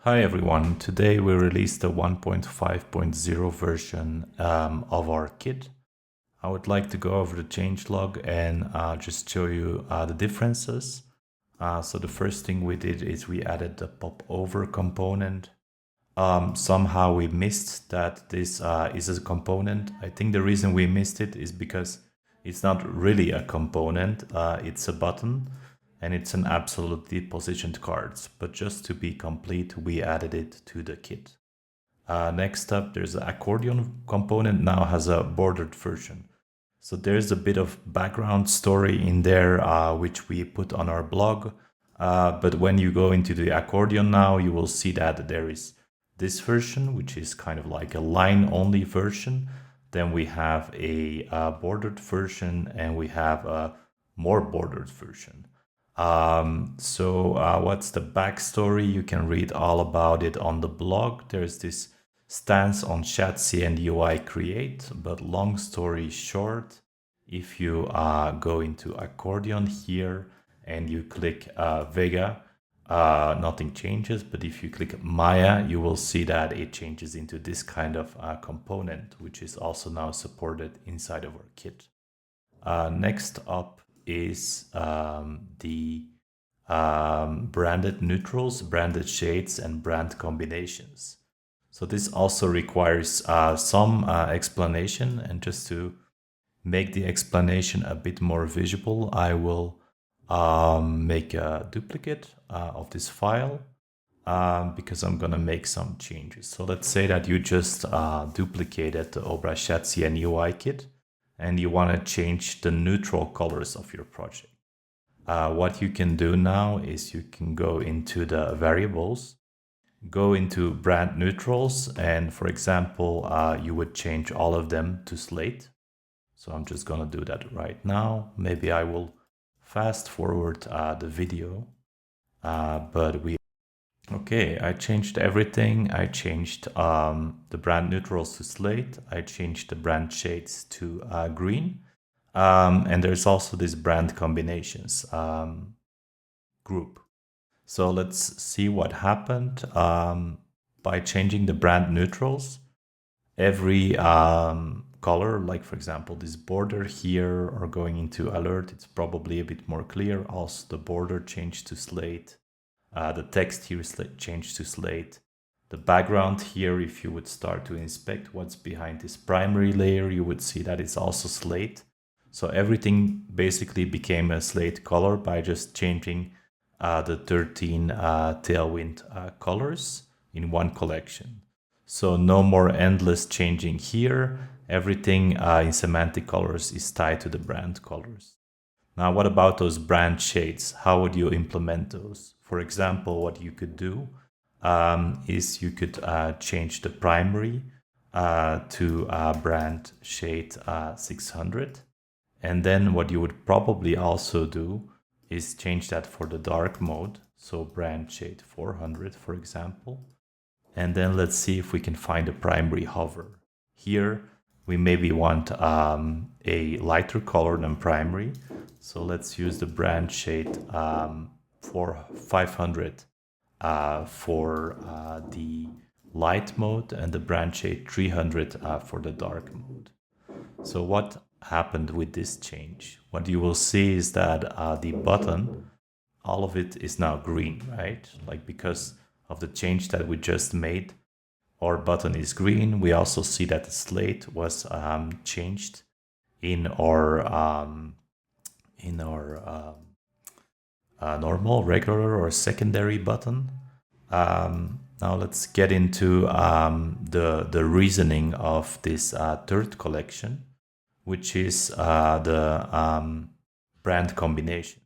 Hi everyone, today we released the 1.5.0 version of our kit. I would like to go over the changelog and just show you the differences. So the first thing we did is we added the Popover component. Somehow we missed that this is a component. I think the reason we missed it is because it's not really a component, it's a button. And it's an absolutely positioned cards, but just to be complete, we added it to the kit. Next up, there's the Accordion component now has a bordered version. So there's a bit of background story in there, which we put on our blog. But when you go into the Accordion now, you will see that there is this version, which is kind of like a line-only version. Then we have a bordered version, and we have a more bordered version. What's the backstory? You can read all about it on the blog. There's this stance on Shadcn and UI create, but long story short, if you go into Accordion here and you click Vega, nothing changes, but if you click Maya, you will see that it changes into this kind of component, which is also now supported inside of our kit. Next up is the branded neutrals, branded shades, and brand combinations. So this also requires some explanation, and just to make the explanation a bit more visible, I will make a duplicate of this file because I'm gonna make some changes. So let's say that you just duplicated the Obra Shadcn UI kit and you want to change the neutral colors of your project. What you can do now is you can go into the variables, go into brand neutrals, and for example, you would change all of them to slate. So I'm just going to do that right now. Maybe I will fast forward the video, Okay, I changed everything. I changed the brand neutrals to slate. I changed the brand shades to green. And there's also this brand combinations group. So let's see what happened by changing the brand neutrals. Every color, like for example, this border here or going into alert, it's probably a bit more clear. Also, the border changed to slate. The text here is changed to slate. The background here, if you would start to inspect what's behind this primary layer, you would see that it's also slate. So everything basically became a slate color by just changing the 13 Tailwind colors in one collection. So no more endless changing here. Everything in semantic colors is tied to the brand colors. Now, what about those brand shades? How would you implement those? For example, what you could do is you could change the primary to brand shade 600. And then what you would probably also do is change that for the dark mode. So brand shade 400, for example. And then let's see if we can find a primary hover. Here, we maybe want a lighter color than primary. So let's use the brand shade for 500 for the light mode and the brand shade 300 for the dark mode. So what happened with this change? What you will see is that the button, all of it is now green, right? Like because of the change that we just made, our button is green. We also see that the slate was changed in our normal, regular, or secondary button. Now let's get into the reasoning of this third collection, which is the brand combination.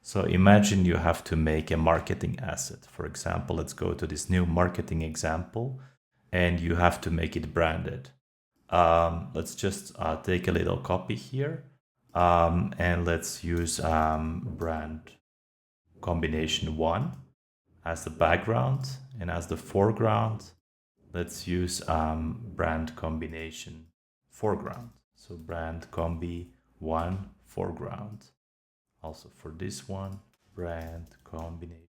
So imagine you have to make a marketing asset. For example, let's go to this new marketing example, and you have to make it branded. Let's just take a little copy here, and let's use brand combination 1 as the background, and as the foreground, let's use brand combination foreground. So brand combi 1 foreground. Also for this one, brand combination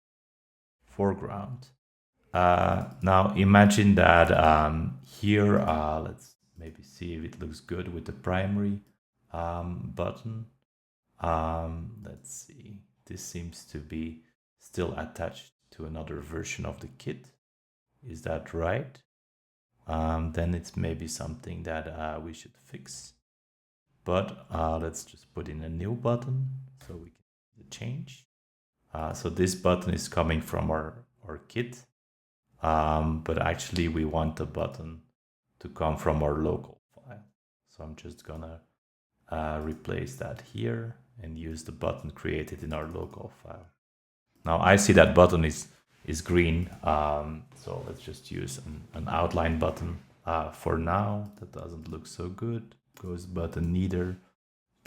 foreground. Now imagine that here, let's maybe see if it looks good with the primary button. Let's see, this seems to be still attached to another version of the kit. Is that right? Then it's maybe something that we should fix. But let's just put in a new button so we can see the change. So this button is coming from our kit, but actually we want the button to come from our local file. So I'm just gonna replace that here and use the button created in our local file. Now I see that button is green, so let's just use an outline button for now. That doesn't look so good. Ghost button neither.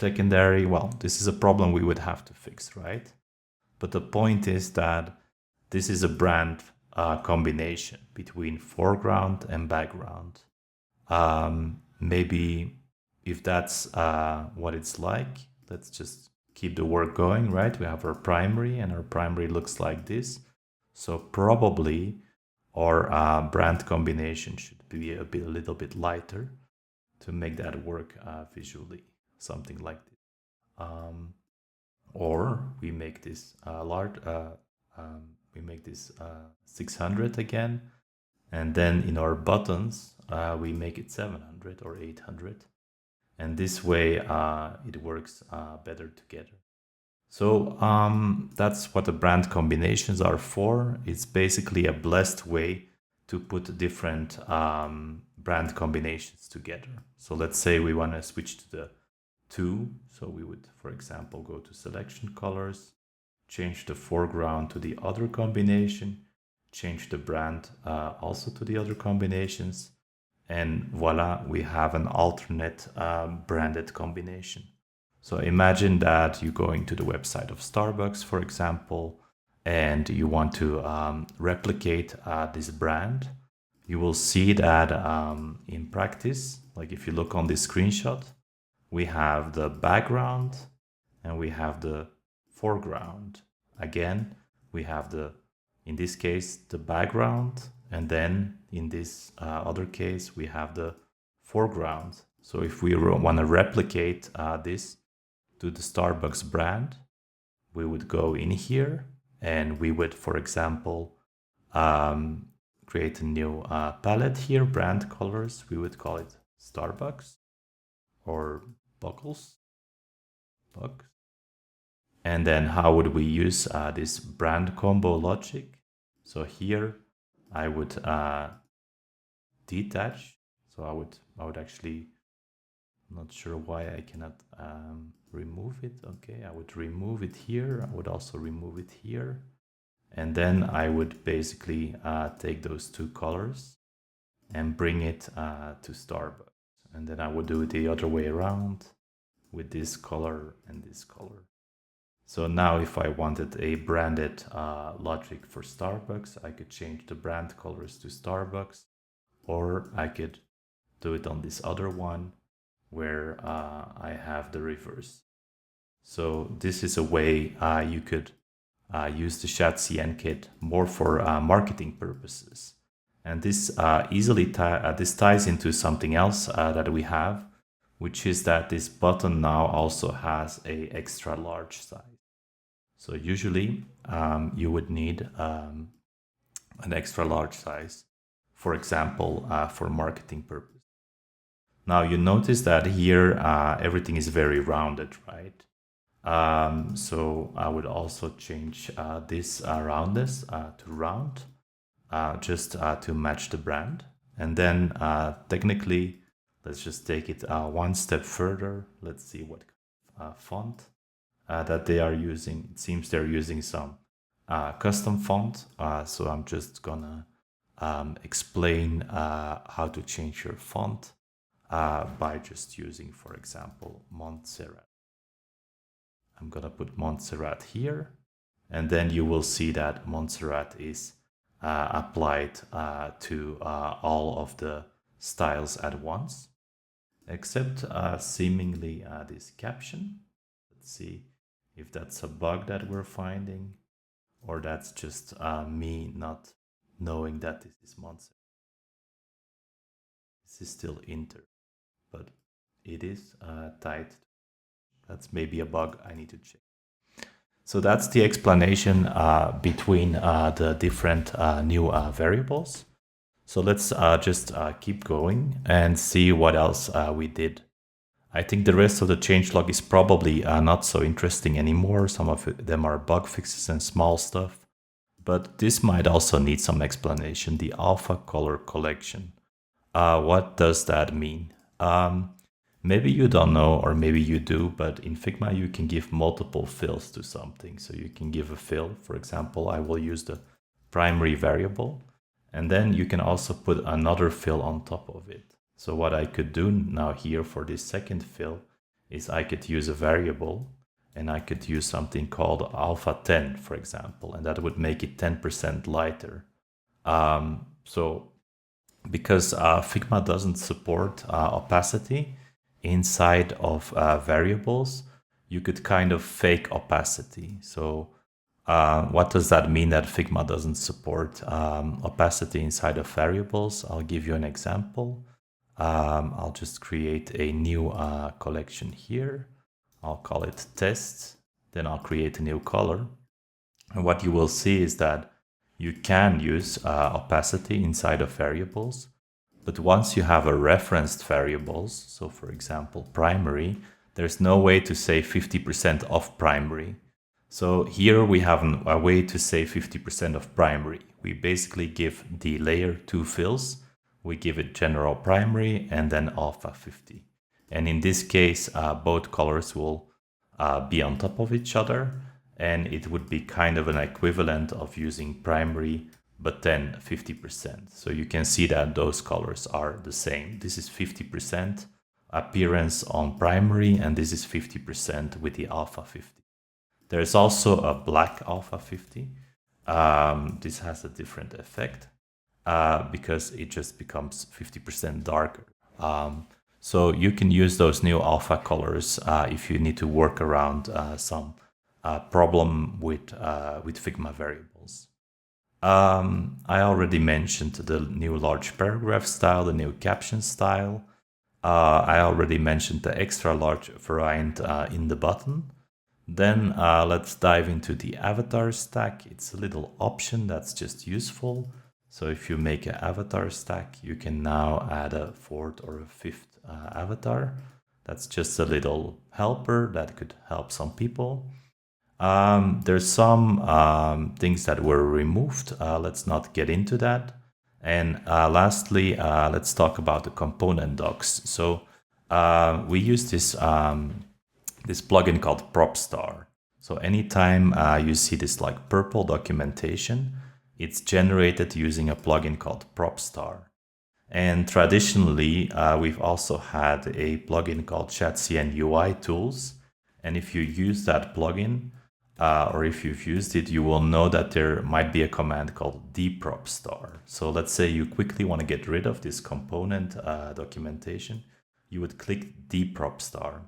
Secondary, well, this is a problem we would have to fix, right? But the point is that this is a brand combination between foreground and background. Maybe if that's what it's like, let's just keep the work going, right? We have our primary, and our primary looks like this. So probably our brand combination should be a little bit lighter to make that work visually, something like this. Or we make this large, we make this 600 again, and then in our buttons we make it 700 or 800, and this way it works better together. So that's what the brand combinations are for. It's basically a blessed way to put different brand combinations together. So let's say we want to switch to the 2. So we would, for example, go to selection colors, change the foreground to the other combination, change the brand also to the other combinations, and voila, we have an alternate branded combination. So imagine that you're going to the website of Starbucks, for example, and you want to replicate this brand. You will see that in practice, like if you look on this screenshot, we have the background and we have the foreground. Again, we have in this case, the background, and then in this other case, we have the foreground. So if we want to replicate this to the Starbucks brand, we would go in here and we would, for example, create a new palette here, brand colors. We would call it Starbucks or Buckles. And then how would we use this brand combo logic? So here I would detach. So I would actually, not sure why I cannot remove it. Okay, I would remove it here. I would also remove it here. And then I would basically take those 2 colors and bring it to Starbucks. And then I would do it the other way around with this color and this color. So now if I wanted a branded logic for Starbucks, I could change the brand colors to Starbucks, or I could do it on this other one where I have the reverse. So this is a way you could use the Shadcn kit more for marketing purposes. And this this ties into something else that we have, which is that this button now also has a extra large size. So usually you would need an extra large size, for example, for marketing purpose. Now you notice that here everything is very rounded, right? So I would also change this roundness to round, just to match the brand. And then technically, let's just take it one step further. Let's see what font that they are using. It seems they're using some custom font. So I'm just gonna explain how to change your font by just using, for example, Montserrat. I'm gonna put Montserrat here, and then you will see that Montserrat is applied to all of the styles at once, except seemingly this caption. Let's see if that's a bug that we're finding, or that's just me not knowing that this is months. This is still inter, but it is tied. That's maybe a bug I need to check. So that's the explanation between the different new variables. So let's just keep going and see what else we did. I think the rest of the changelog is probably not so interesting anymore. Some of them are bug fixes and small stuff. But this might also need some explanation. The alpha color collection. What does that mean? Maybe you don't know, or maybe you do, but in Figma you can give multiple fills to something. So you can give a fill. For example, I will use the primary variable, and then you can also put another fill on top of it. So what I could do now here for this second fill is I could use a variable, and I could use something called alpha 10, for example, and that would make it 10% lighter. So because Figma doesn't support opacity inside of variables, you could kind of fake opacity. So what does that mean that Figma doesn't support opacity inside of variables? I'll give you an example. I'll just create a new collection here. I'll call it test. Then I'll create a new color. And what you will see is that you can use opacity inside of variables. But once you have a referenced variables, so for example, primary, there's no way to say 50% of primary. So here we have a way to say 50% of primary. We basically give the layer two fills. We give it general primary and then alpha 50. And in this case, both colors will be on top of each other. And it would be kind of an equivalent of using primary, but then 50%. So you can see that those colors are the same. This is 50% appearance on primary, and this is 50% with the alpha 50. There's also a black alpha 50. This has a different effect because it just becomes 50% darker. So you can use those new alpha colors if you need to work around some problem with Figma variables. I already mentioned the new large paragraph style, the new caption style. I already mentioned the extra large variant in the button. Then let's dive into the avatar stack. It's a little option that's just useful. So if you make an avatar stack, you can now add a fourth or a fifth avatar. That's just a little helper that could help some people. There's some things that were removed. Let's not get into that. And lastly, let's talk about the component docs. So we use this plugin called PropStar. So anytime you see this like purple documentation, it's generated using a plugin called PropStar. And traditionally, we've also had a plugin called Shadcn UI Tools. And if you use that plugin, or if you've used it, you will know that there might be a command called dpropstar. So let's say you quickly want to get rid of this component documentation, you would click dpropstar.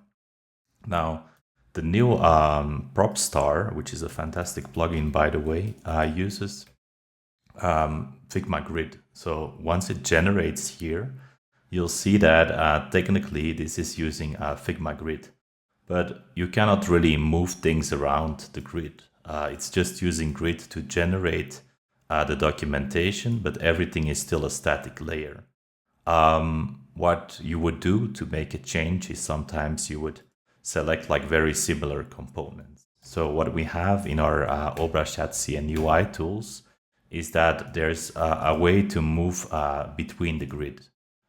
Now, the new PropStar, which is a fantastic plugin, by the way, uses Figma Grid. So once it generates here, you'll see that technically this is using Figma Grid. But you cannot really move things around the grid. It's just using grid to generate the documentation, but everything is still a static layer. What you would do to make a change is sometimes you would select like very similar components. So what we have in our Obra Shadcn UI tools is that there's a way to move between the grid.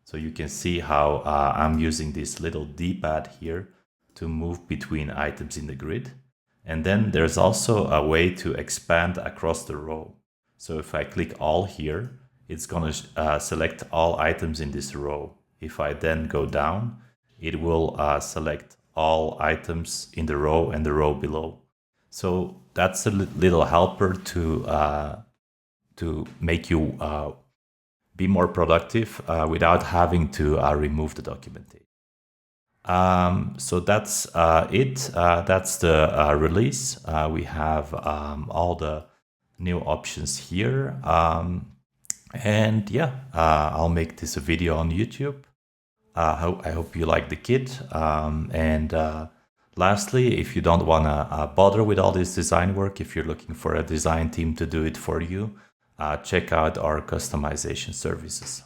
So you can see how I'm using this little D-pad here to move between items in the grid. And then there's also a way to expand across the row. So if I click all here, it's going to select all items in this row. If I then go down, it will select all items in the row and the row below. So that's a little helper to make you be more productive without having to remove the documentation. So that's it. That's the release. We have all the new options here. And yeah, I'll make this a video on YouTube. I hope you like the kit. And lastly, if you don't want to bother with all this design work, if you're looking for a design team to do it for you, check out our customization services.